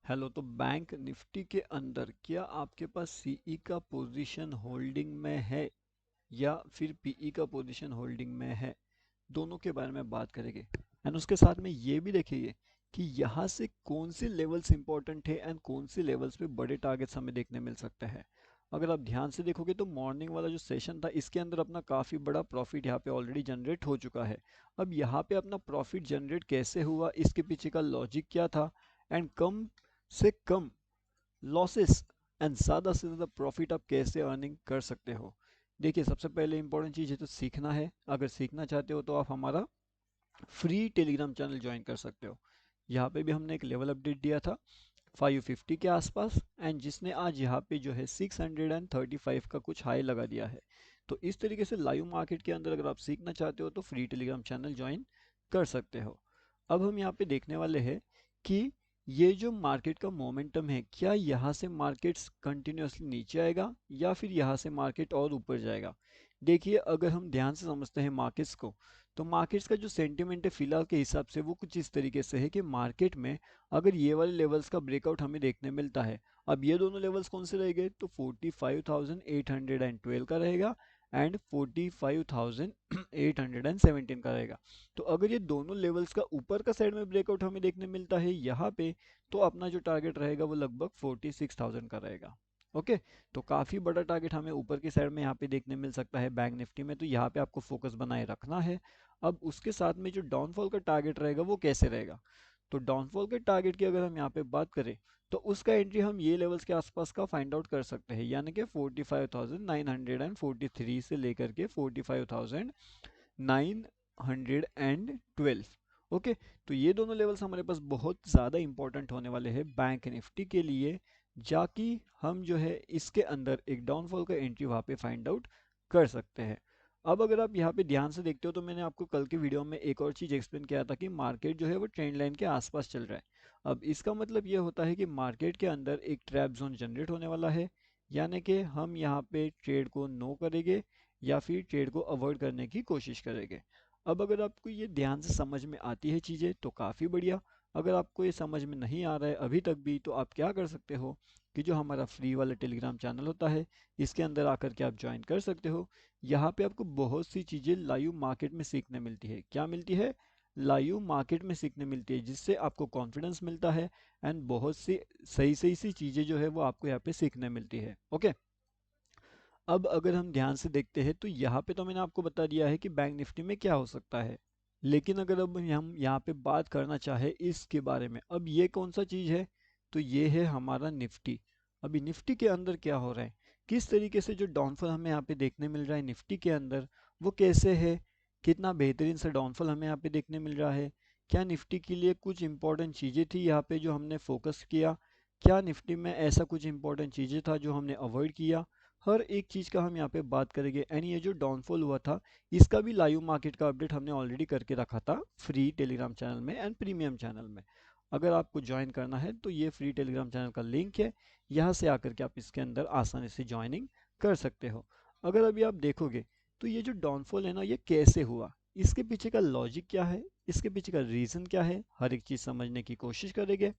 Hello. तो bank Nifty के अंदर क्या आपके पास सीई का पोजीशन होल्डिंग में है या फिर पीई का पोजीशन होल्डिंग में है, दोनों के बारे में बात करेंगे। एंड उसके साथ में ये भी देखेंगे कि यहाँ से कौन सी लेवल्स इंपॉर्टेंट है एंड कौन सी लेवल्स पे बड़े टारगेट्स हमें देखने मिल सकते हैं। अगर आप ध्यान से देखोगे तो मॉर्निंग वाला जो सेशन था इसके अंदर अपना काफ़ी बड़ा प्रॉफिट यहाँ पे ऑलरेडी जनरेट हो चुका है। अब यहाँ पे अपना प्रॉफिट जनरेट कैसे हुआ, इसके पीछे का लॉजिक क्या था, एंड कम से कम लॉसेस एंड ज़्यादा से ज़्यादा प्रॉफिट आप कैसे अर्निंग कर सकते हो। देखिए, सबसे पहले इंपॉर्टेंट चीज़ है तो सीखना है। अगर सीखना चाहते हो तो आप हमारा फ्री टेलीग्राम चैनल ज्वाइन कर सकते हो। यहाँ पे भी हमने एक लेवल अपडेट दिया था 550 के आसपास, एंड जिसने आज यहाँ पे जो है 635 का कुछ हाई लगा दिया है। तो इस तरीके से लाइव मार्केट के अंदर अगर आप सीखना चाहते हो तो फ्री टेलीग्राम चैनल ज्वाइन कर सकते हो। अब हम यहाँ पे देखने वाले हैं कि ये जो मार्केट का मोमेंटम है, क्या यहाँ से मार्केट्स कंटिन्यूअसली नीचे आएगा या फिर यहाँ से मार्केट और ऊपर जाएगा। देखिए, अगर हम ध्यान से समझते हैं मार्केट्स को, तो मार्केट्स का जो सेंटिमेंट है फिलहाल के हिसाब से वो कुछ इस तरीके से है कि मार्केट में अगर ये वाले लेवल्स का ब्रेकआउट हमें देखने मिलता है, अब ये दोनों लेवल्स कौन से रहेंगे, तो 45,812 का रहेगा एंड 45,817 का रहेगा। तो अगर ये दोनों लेवल्स का ऊपर का साइड में ब्रेकआउट हमें देखने मिलता है यहाँ पे, तो अपना जो टारगेट रहेगा वो लगभग 46,000 का रहेगा। ओके, तो काफ़ी बड़ा टारगेट हमें ऊपर की साइड में यहाँ पे देखने मिल सकता है बैंक निफ्टी में, तो यहाँ पे आपको फोकस बनाए रखना है। अब उसके साथ में जो डाउनफॉल का टारगेट रहेगा वो कैसे रहेगा, तो डाउनफॉल के टारगेट की अगर हम यहाँ पे बात करें तो उसका एंट्री हम ये लेवल्स के आसपास का फाइंड आउट कर सकते हैं, यानी कि 45,943 से लेकर के 45,912। ओके, तो ये दोनों लेवल्स हमारे पास बहुत ज़्यादा इंपॉर्टेंट होने वाले हैं बैंक निफ्टी के लिए, जाकि हम जो है इसके अंदर एक डाउनफॉल का एंट्री वहाँ पे फाइंड आउट कर सकते हैं। अब अगर आप यहाँ पे ध्यान से देखते हो तो मैंने आपको कल के वीडियो में एक और चीज़ एक्सप्लेन किया था कि मार्केट जो है वो ट्रेंड लाइन के आसपास चल रहा है। अब इसका मतलब ये होता है कि मार्केट के अंदर एक ट्रैप जोन जनरेट होने वाला है, यानी कि हम यहाँ पे ट्रेड को नो करेंगे या फिर ट्रेड को अवॉइड करने की कोशिश करेंगे। अब अगर आपको ये ध्यान से समझ में आती है चीज़ें तो काफ़ी बढ़िया। अगर आपको ये समझ में नहीं आ रहा है अभी तक भी, तो आप क्या कर सकते हो कि जो हमारा फ्री वाला टेलीग्राम चैनल होता है इसके अंदर आकर के आप ज्वाइन कर सकते हो। यहाँ पे आपको बहुत सी चीज़ें लाइव मार्केट में सीखने मिलती है। क्या मिलती है, लाइव मार्केट में सीखने मिलती है, जिससे आपको कॉन्फिडेंस मिलता है एंड बहुत सी सही सही सी चीज़ें जो है वो आपको यहाँ पे सीखने मिलती है। ओके, अब अगर हम ध्यान से देखते हैं तो यहाँ पे तो मैंने आपको बता दिया है कि बैंक निफ्टी में क्या हो सकता है, लेकिन अगर अब हम यहाँ पे बात करना चाहे इसके बारे में, अब ये कौन सा चीज़ है, तो ये है हमारा निफ्टी। अभी निफ्टी के अंदर क्या हो रहा है, किस तरीके से जो डाउनफॉल हमें यहाँ पे देखने मिल रहा है निफ्टी के अंदर वो कैसे है, कितना बेहतरीन सा डाउनफॉल हमें यहाँ पे देखने मिल रहा है। क्या निफ्टी के लिए कुछ इंपॉर्टेंट चीज़ें थी यहाँ पे जो हमने फोकस किया, क्या निफ्टी में ऐसा कुछ इंपॉर्टेंट चीज़ें था जो हमने अवॉइड किया, हर एक चीज़ का हम यहाँ पे बात करेंगे। एंड ये जो डाउनफॉल हुआ था इसका भी लाइव मार्केट का अपडेट हमने ऑलरेडी करके रखा था फ्री टेलीग्राम चैनल में एंड प्रीमियम चैनल में। अगर आपको ज्वाइन करना है तो ये फ्री टेलीग्राम चैनल का लिंक है, यहाँ से आकर के आप इसके अंदर आसानी से ज्वाइनिंग कर सकते हो। अगर अभी आप देखोगे तो ये जो डाउनफॉल है ना, ये कैसे हुआ, इसके पीछे का लॉजिक क्या है, इसके पीछे का रीज़न क्या है, हर एक चीज़ समझने की कोशिश करेंगे।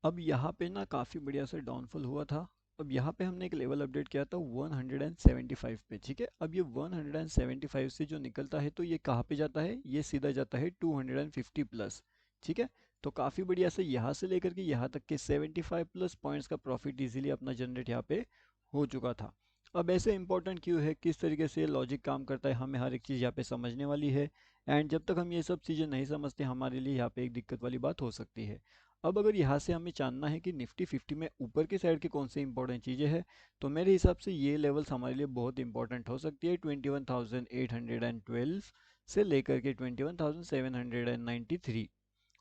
अब यहाँ पे ना काफ़ी बढ़िया से डाउनफॉल हुआ था। अब यहाँ पे हमने एक लेवल अपडेट किया था 175 पे, ठीक है। अब ये 175 से जो निकलता है तो ये कहाँ पे जाता है, ये सीधा जाता है 250 प्लस, ठीक है। तो काफ़ी बढ़िया से यहाँ से लेकर के यहाँ तक के 75 प्लस पॉइंट्स का प्रॉफिट इजीली अपना जनरेट यहाँ पे हो चुका था। अब ऐसे इंपॉर्टेंट क्यों है, किस तरीके से लॉजिक काम करता है, हमें हर एक चीज़ यहाँ पे समझने वाली है। एंड जब तक हम ये सब चीज़ें नहीं समझते हमारे लिए यहाँ पे एक दिक्कत वाली बात हो सकती है। अब अगर यहाँ से हमें जानना है कि निफ्टी 50 में ऊपर की साइड की कौन सी इंपॉर्टेंट चीज़ें हैं, तो मेरे हिसाब से ये लेवल्स हमारे लिए बहुत इंपॉर्टेंट हो सकती है 21,812 से लेकर के 21,793।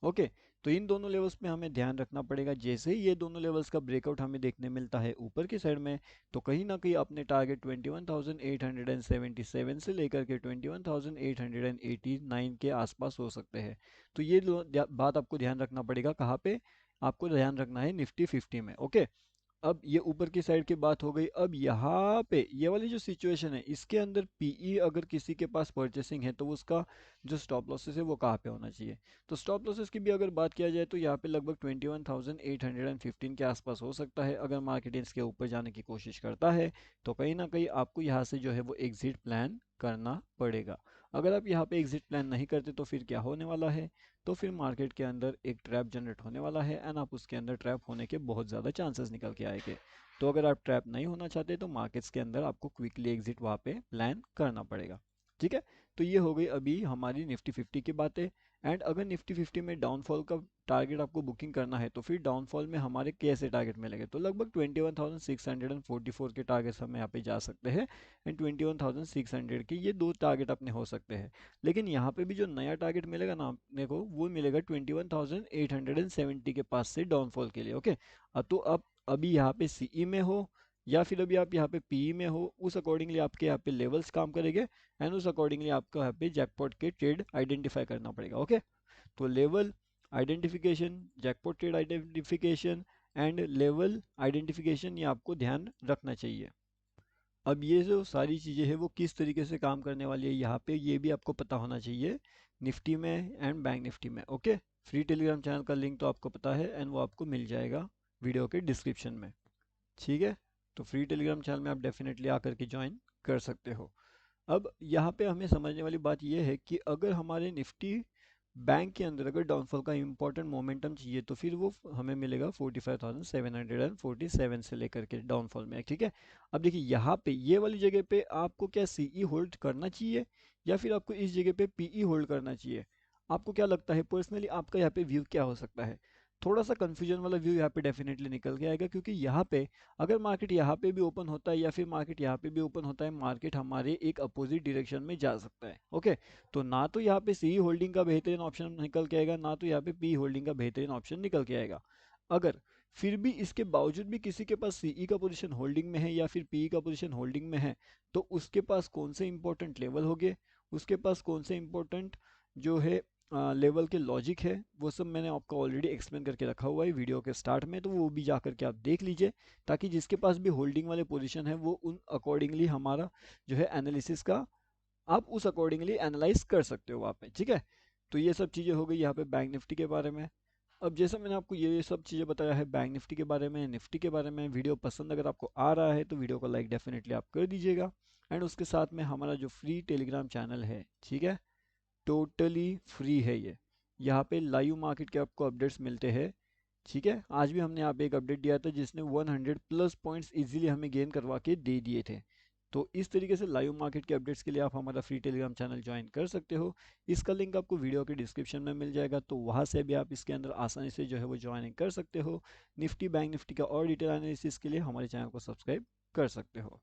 ओके, तो इन दोनों लेवल्स पे हमें ध्यान रखना पड़ेगा। जैसे ही ये दोनों लेवल्स का ब्रेकआउट हमें देखने मिलता है ऊपर की साइड में, तो कहीं ना कहीं अपने टारगेट 21,877 से लेकर के 21,889 के आसपास हो सकते हैं। तो बात आपको ध्यान रखना पड़ेगा, कहाँ पे आपको ध्यान रखना है, निफ्टी 50 में। ओके, अब ये ऊपर की साइड की बात हो गई। अब यहाँ पे ये वाली जो सिचुएशन है इसके अंदर पीई अगर किसी के पास परचेसिंग है तो उसका जो स्टॉप लॉसेस है वो कहाँ पे होना चाहिए। तो स्टॉप लॉसेस की भी अगर बात किया जाए तो यहाँ पे लगभग 21,815 के आसपास हो सकता है। अगर मार्केट इसके ऊपर जाने की कोशिश करता है तो कहीं ना कहीं आपको यहाँ से जो है वो एग्जिट प्लान करना पड़ेगा। अगर आप यहाँ पे एग्जिट प्लान नहीं करते तो फिर क्या होने वाला है, तो फिर मार्केट के अंदर एक ट्रैप जनरेट होने वाला है एंड आप उसके अंदर ट्रैप होने के बहुत ज़्यादा चांसेस निकल के आएंगे। तो अगर आप ट्रैप नहीं होना चाहते तो मार्केट्स के अंदर आपको क्विकली एग्जिट वहाँ पे प्लान करना पड़ेगा। ठीक है, तो ये हो गई अभी हमारी निफ्टी 50 की बातें। एंड अगर निफ्टी 50 में डाउनफॉल का टारगेट आपको बुकिंग करना है तो फिर डाउनफॉल में हमारे कैसे टारगेट मिलेंगे, तो लगभग 21,644 के टारगेट्स हम यहाँ पे जा सकते हैं एंड 21,600 के ये दो टारगेट अपने हो सकते हैं। लेकिन यहाँ पे भी जो नया टारगेट मिलेगा ना अपने को वो मिलेगा 21,870 के पास से डाउनफॉल के लिए। ओके, तो आप अभी यहाँ पे सीई में हो या फिर अभी आप यहाँ पे पीई में हो, उस अकॉर्डिंगली आपके यहाँ पे लेवल्स काम करेंगे एंड उस अकॉर्डिंगली आपको यहाँ पे जैकपॉट के ट्रेड आइडेंटिफाई करना पड़ेगा। ओके, तो level identification, jackpot trade identification and level identification, ये आपको ध्यान रखना चाहिए। अब ये जो सारी चीज़ें हैं वो किस तरीके से काम करने वाली है यहाँ पे ये भी आपको पता होना चाहिए निफ्टी में एंड बैंक निफ्टी में। ओके, फ्री टेलीग्राम चैनल का लिंक तो आपको पता है एंड वो आपको मिल जाएगा वीडियो के डिस्क्रिप्शन में। ठीक है, तो फ्री टेलीग्राम चैनल में आप डेफिनेटली आकर के ज्वाइन कर सकते हो। अब यहाँ पे हमें समझने वाली बात यह है कि अगर हमारे निफ्टी बैंक के अंदर अगर डाउनफॉल का इंपॉर्टेंट मोमेंटम चाहिए तो फिर वो हमें मिलेगा 45,747 से लेकर के डाउनफॉल में। ठीक है, अब देखिए यहाँ पे ये वाली जगह पे आपको क्या सीई होल्ड करना चाहिए या फिर आपको इस जगह पे पीई होल्ड करना चाहिए। आपको क्या लगता है पर्सनली आपका यहाँ पे व्यू क्या हो सकता है। थोड़ा सा कंफ्यूजन वाला व्यू यहाँ पे डेफिनेटली निकल के आएगा क्योंकि यहाँ पे अगर मार्केट यहाँ पे भी ओपन होता है या फिर मार्केट यहाँ पे भी ओपन होता है, मार्केट हमारे एक अपोजिट डायरेक्शन में जा सकता है। ओके, तो ना तो यहाँ पे सी होल्डिंग का बेहतरीन ऑप्शन निकल के आएगा ना तो यहाँ पे पी होल्डिंग का बेहतरीन ऑप्शन निकल के आएगा। अगर फिर भी इसके बावजूद भी किसी के पास सीई का पोजीशन होल्डिंग में है या फिर पीई का पोजीशन होल्डिंग में है तो उसके पास कौन से इंपॉर्टेंट लेवल हो गए, उसके पास कौन से इंपॉर्टेंट जो है लेवल के लॉजिक है, वो सब मैंने आपको ऑलरेडी एक्सप्लेन करके रखा हुआ है वीडियो के स्टार्ट में, तो वो भी जा करके आप देख लीजिए ताकि जिसके पास भी होल्डिंग वाले पोजीशन है वो उन अकॉर्डिंगली हमारा जो है एनालिसिस का आप उस अकॉर्डिंगली एनालाइज कर सकते हो वहाँ पे। ठीक है, तो ये सब चीज़ें हो गई यहाँ पे बैंक निफ्टी के बारे में। अब जैसे मैंने आपको ये सब चीज़ें बताया है बैंक निफ्टी के बारे में, निफ्टी के बारे में, वीडियो पसंद अगर आपको आ रहा है तो वीडियो को लाइक डेफिनेटली आप कर दीजिएगा एंड उसके साथ में हमारा जो फ्री टेलीग्राम चैनल है, ठीक है, टोटली फ्री है ये। यहाँ पे लाइव मार्केट के आपको अपडेट्स मिलते हैं। ठीक है, आज भी हमने यहाँ पे एक अपडेट दिया था जिसने 100 प्लस पॉइंट्स इजीली हमें गेन करवा के दे दिए थे। तो इस तरीके से लाइव मार्केट के अपडेट्स के लिए आप हमारा फ्री टेलीग्राम चैनल ज्वाइन कर सकते हो। इसका लिंक आपको वीडियो के डिस्क्रिप्शन में मिल जाएगा, तो वहाँ से भी आप इसके अंदर आसानी से जो है वो ज्वाइनिंग कर सकते हो। निफ्टी बैंक निफ्टी का और डिटेल एनालिसिस के लिए हमारे चैनल को सब्सक्राइब कर सकते हो।